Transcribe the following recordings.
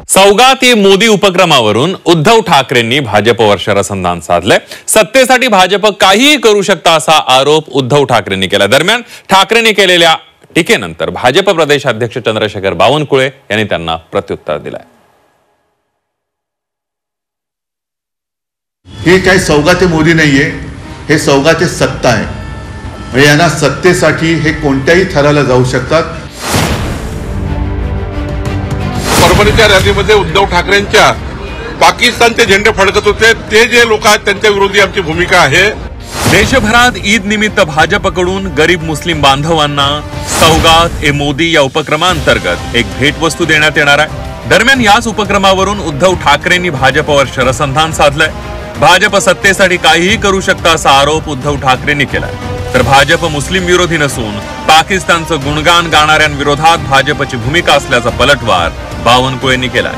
सौगाती मोदी उपक्रमावरून उद्धव ठाकरेंनी भाजपवर शरसंधान साधलंय। सत्तेसाठी भाजप काहीही करू शकता असा आरोप उद्धव ठाकरेंनी केला। दरम्यान ठाकरेंनी केलेल्या टीकेनंतर भाजप प्रदेशाध्यक्ष चंद्रशेखर बावनकुळे यांनी त्यांना प्रत्युत्तर दिलंय। हे काही सौगाती मोदी नाहीये, हे सौगाती सत्ता आहे। म्हणजे यांना सत्तेसाठी हे कोणत्याही थराला जाऊ शकतात। परभणीच्या रॅलीमध्ये उद्धव ठाकरेंच्या पाकिस्तानचे झेंडे फडकत होते, ते जे लोक आहेत त्यांच्या विरोधी आमची भूमिका आहे। देशभरात ईद निमित्त भाजपकडून गरीब मुस्लिम बांधवांना सौगात ए मोदी या उपक्रमांतर्गत एक भेटवस्तू देण्यात येणार आहे। दरम्यान याच उपक्रमावरून उद्धव ठाकरेंनी भाजपवर शरसंधान साधलंय। भाजप सत्तेसाठी काहीही करू शकता असा आरोप उद्धव ठाकरेंनी केलाय। तर भाजप मुस्लिम विरोधी नसून पाकिस्तानचं गुणगान गाणाऱ्यांविरोधात भाजपची भूमिका असल्याचा पलटवार बावनकुळेंनी केलाय।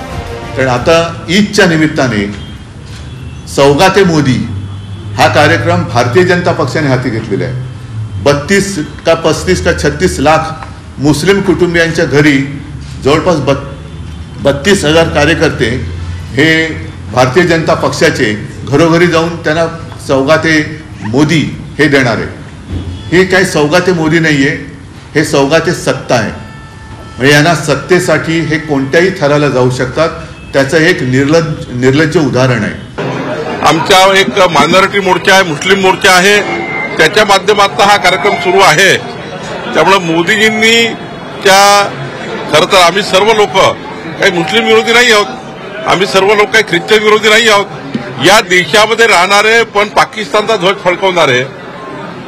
कारण आता ईदच्या निमित्ताने सौगाते मोदी हा कार्यक्रम भारतीय जनता पक्षाने हाती घेतलेला आहे। 32 का 35 का 36 लाख मुस्लिम कुटुंबियांच्या घरी जवळपास 32,000 कार्यकर्ते हे भारतीय जनता पक्षाचे घरोघरी जाऊन त्यांना सौगाते मोदी हे देणार आहे। हे काही सौगाते मोदी नाहीये, हे सौगाते सत्ता आहे। म्हणजे यांना सत्तेसाठी हे कोणत्याही थराला जाऊ शकतात, त्याचं एक निर्लज्ज उदाहरण आहे। आमचा एक मायनॉरिटी मोर्चा आहे, मुस्लिम मोर्चा आहे, त्याच्या माध्यमातून हा कार्यक्रम सुरू आहे। त्यामुळे मोदीजींनी खरं तर आम्ही सर्व लोक काही मुस्लिम विरोधी नाही आहोत, आम्ही सर्व लोक काही ख्रिश्चन विरोधी नाही आहोत। या देशामध्ये राहणारे पण पाकिस्तानचा ध्वज फडकवणारे,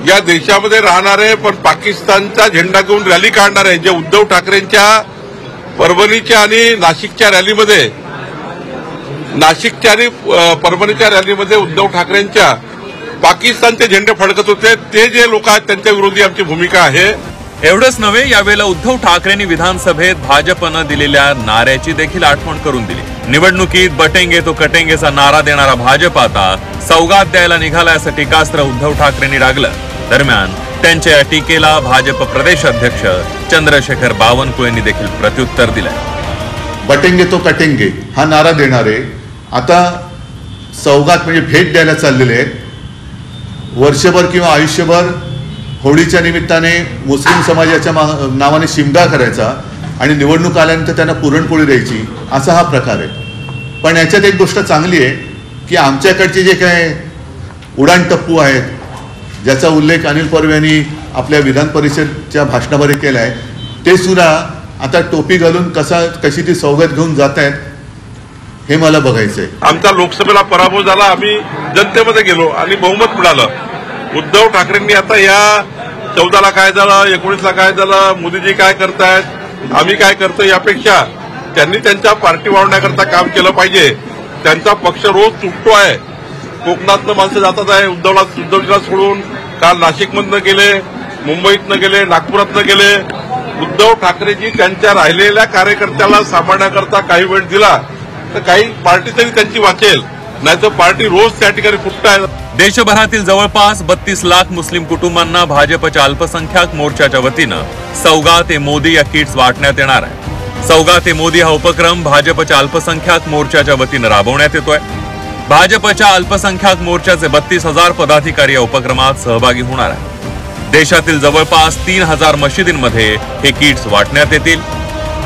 या देशामध्ये राहणारे पण पाकिस्तानचा झेंडा घेऊन रॅली काढणारे, जे उद्धव ठाकरेंच्या परभणीच्या आणि नाशिकच्या रॅलीमध्ये आणि परभणीच्या रॅलीमध्ये उद्धव ठाकरेंच्या पाकिस्तानचे झेंडे फडकत होते, ते जे लोक आहेत त्यांच्या विरोधी आमची भूमिका आहे। एवढंच नव्हे, यावेळेला उद्धव ठाकरेंनी विधानसभेत भाजपनं दिलेल्या नाऱ्याची देखील आठवण करून दिली। निवडणुकीत बटेंगे तो कटेंगेचा नारा देणारा भाजप आता सौगात द्यायला निघाला असं टीकास्त्र उद्धव ठाकरेंनी डागलं। दरम्यान त्यांच्या या टीकेला भाजप प्रदेशाध्यक्ष चंद्रशेखर बावनकुळेंनी देखील प्रत्युत्तर दिलंय। बटेंगे तो कटेंगे हा नारा देणारे आता सौगात म्हणजे भेट द्यायला चाललेले आहेत। वर्षभर किंवा आयुष्यभर होळीच्या निमित्ताने मुस्लिम समाजाच्या नावाने शिमगा करायचा आणि निवडणूक आल्यानंतर त्यांना पुरणपोळी द्यायची, असा हा प्रकार आहे। पण याच्यात एक गोष्ट चांगली आहे की आमच्याकडचे जे काय उडाण टप्पू आहेत, ज्याचा उल्लेख अनिल परब यांनी आपल्या विधान परिषदच्या भाषणामध्ये केला आहे, ते सुद्धा आता टोपी घालून कशी ती सौगात घेऊन जात आहेत हे मला बघायचंय। आमचा लोकसभेला पराभव झाला, आम्ही जनतेमध्ये गेलो आणि बहुमत मिळालं। उद्धव ठाकरेंनी आता या 14ला काय झालं, 19ला काय झालं, मोदीजी काय करतायत, आम्ही काय करतो, यापेक्षा त्यांनी त्यांच्या पार्टी वाढवण्याकरता काम केलं पाहिजे। त्यांचा पक्ष रोज तुटतो आहे, कोकणातनं माणसं जातात आहे, उद्धवजीला सोडून काल नाशिकमधनं गेले, मुंबईतनं गेले, नागपुरातनं गेले। उद्धव ठाकरेजी त्यांच्या राहिलेल्या कार्यकर्त्याला सांभाळण्याकरता काही वेळ दिला तर काही पार्टी तरी त्यांची वाचेल, नाहीतर पार्टी रोज त्या ठिकाणी फुटताय। देशभरातील जवळपास 32 लाख मुस्लिम कुटुंबांना भाजपच्या अल्पसंख्याक मोर्चाच्या वतीनं सौगात ए मोदी या किट्स वाटण्यात येणार आहे। सौगात ए मोदी हा उपक्रम भाजपच्या अल्पसंख्याक मोर्चाच्या वतीनं राबवण्यात येतोय। भाजपच्या अल्पसंख्याक मोर्चाचे 32,000 पदाधिकारी या उपक्रमात सहभागी होणार आहेत। देशातील जवळपास 3,000 मशिदींमध्ये हे किट्स वाटण्यात येतील।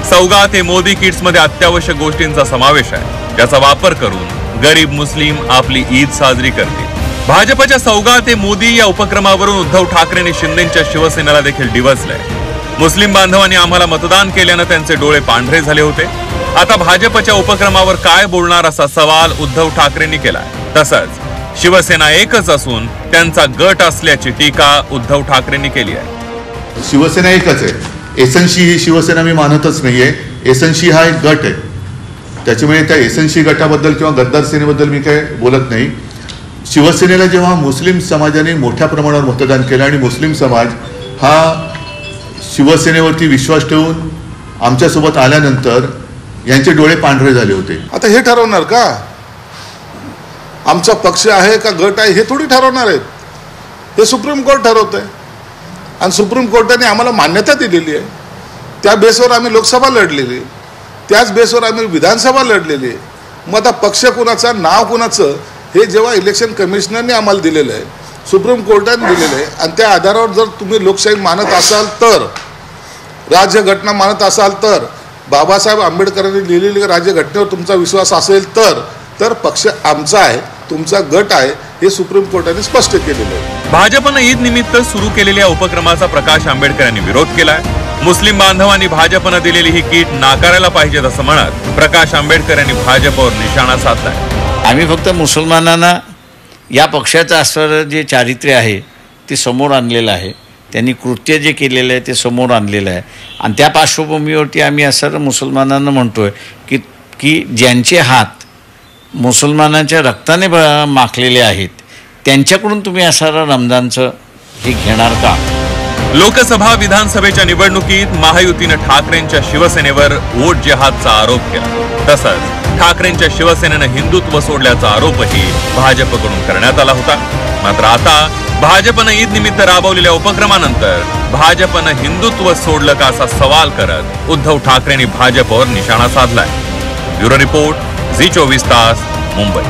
सौगात ए मोदी किट्समध्ये अत्यावश्यक गोष्टींचा समावेश आहे, ज्याचा वापर करून गरीब मुस्लिम आपली ईद साजरी करतील। भाजपच्या सौगात ए मोदी या उपक्रमावरून उद्धव ठाकरेंनी शिंदेच्या शिवसेनेला देखील डिवचलंय। मुस्लिम बांधवांनी आम्हाला मतदान केल्यानं त्यांचे डोळे पांढरे झाले होते, आता भाजपच्या उपक्रमावर काय बोलणार असा सवाल उद्धव ठाकरेंनी केलाय। तसंच शिवसेना एकच असून त्यांचा गट असल्याची टीका उद्धव ठाकरेंनी केली आहे। शिवसेना एकच आहे, एसएनसी ही शिवसेना मी मानतच नाहीये। एसएनसी हा एक गट आहे, त्याच्यामुळे त्या एसएनसी गटाबद्दल किंवा गद्दार सेनेबद्दल मी काय बोलत नाही। शिवसेनेला जेव्हा मुस्लिम समाजाने मोठ्या प्रमाणावर मतदान केलं आणि मुस्लिम समाज हा शिवसेनेवरती विश्वास ठेवून आमच्यासोबत आल्यानंतर यांचे डोळे पांढरे झाले होते। आता हे ठरवणार का आमचा पक्ष आहे का गट आहे, हे थोडी ठरवणार आहेत, हे सुप्रीम कोर्ट ठरवत आहे। आणि सुप्रीम कोर्टाने आम्हाला मान्यता दिलेली आहे, त्या बेसवर आम्ही लोकसभा लढलेली। त्याच बेसवर आम्ही विधानसभा लढलेली आहे. मग आता पक्ष कुणाचा, नाव कुणाचं, हे जेव्हा इलेक्शन कमिशनरने आम्हाला दिलेलं आहे, सुप्रीम कोर्टाने दिलेलं आहे, आणि त्या आधारावर जर तुम्ही लोकशाही मानत असाल तर, राज्यघटना मानत असाल तर, बाबासाहेब आंबेडकरांनी लिहिलेल्या राज्यघटनेवर तुमचा विश्वास असेल तर पक्ष आमचा आहे, तुमचा गट आहे, हे सुप्रीम कोर्टाने स्पष्ट केलेलं आहे. भाजपनं ईद निमित्त सुरू केलेल्या उपक्रमाचा प्रकाश आंबेडकर यांनी विरोध केलाय. मुस्लिम बांधवांनी भाजपनं दिलेली ही किट नाकारायला पाहिजेत असं म्हणत प्रकाश आंबेडकर यांनी भाजपवर निशाणा साधलाय. आम्ही फक्त मुसलमानांना या पक्षाचं असणारं जे चारित्र्य आहे ते समोर आणलेलं आहे, त्यांनी कृत्य जे केलेलं आहे ते समोर आणलेलं आहे, आणि त्या पार्श्वभूमीवरती आम्ही असं मुसलमानांना म्हणतोय की ज्यांचे हात मुसलमानांच्या रक्ताने माखलेले आहेत त्यांच्याकडून तुम्ही असणारं रमजानचं हे घेणार का? लोकसभा विधानसभेच्या निवडणुकीत महायुतीनं ठाकरेंच्या शिवसेनेवर वोट जिहादचा आरोप केला. तसंच ठाकरेंच्या शिवसेनेनं हिंदुत्व सोडल्याचा आरोपही भाजपकडून करण्यात आला होता. मात्र आता भाजपनं ईद निमित्त राबवलेल्या उपक्रमानंतर भाजपनं हिंदुत्व सोडलं का असा सवाल करत उद्धव ठाकरेंनी भाजपवर निशाणा साधलाय. ब्युरो रिपोर्ट, झी 24 तास, मुंबई.